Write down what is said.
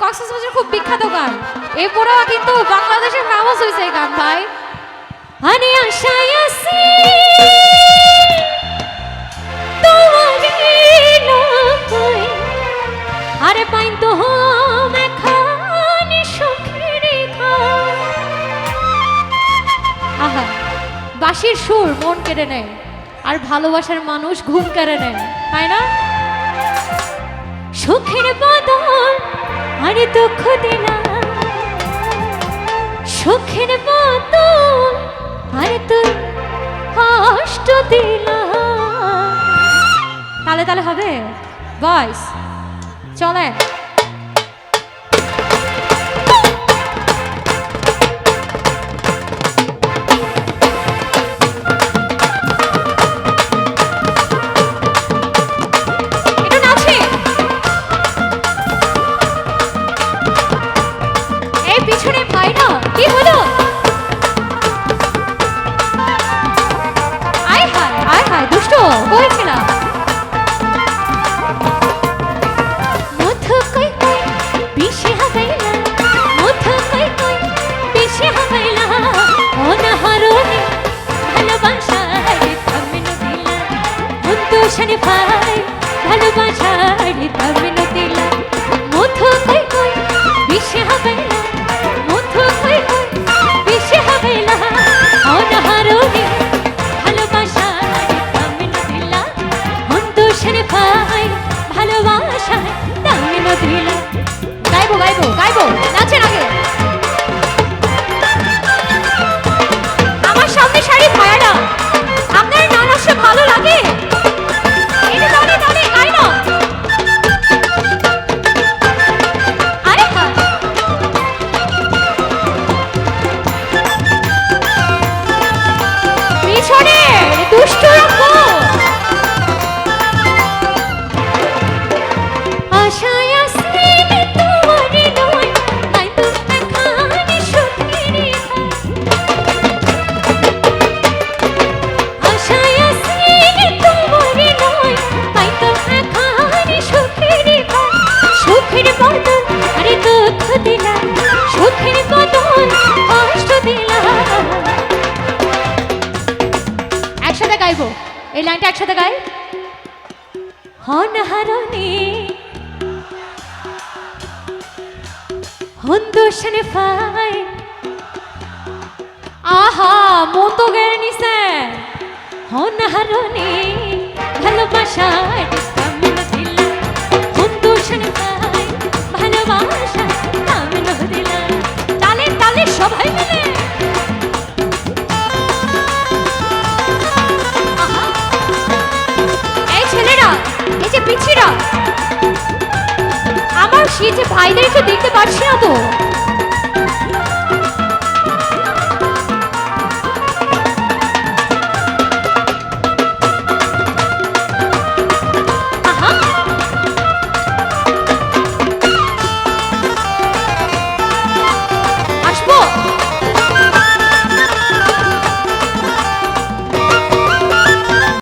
কক্সবাজার খুব বিখ্যাত গান। এরপরেও কিন্তু বাংলাদেশে ফেমাস হয়েছে এই গান ভাই। আরে আশায় আছি তোমারে লই, আরে পাইন তো হোম এখন সুখের ঘর। আহা, বাঁশির সুর মন কেড়ে নেয়, আর ভালোবাসার মানুষ ঘুম কেড়ে নেয়, তাই না? সুখের বদল আরে দুঃখ দিলাম, সুখের বদল আরে তুই কষ্ট দিলাম। তালে তালে হবে বয়স, চলে। এই লাইনটা একসাথে গাই। হনহারণে হন্দোষণে ফাই, আহা মন তো গেড়ে নিছে। হনহারণে ভালোবাসায় তামিল দিলা, হন্দোষণে ফাই ভালোবাসায় তামিল দিলা। তালে তালে সবাই মিলে পিছিরা আমার শীতে ভাইদের একটু দেখতে পাচ্ছি না তো।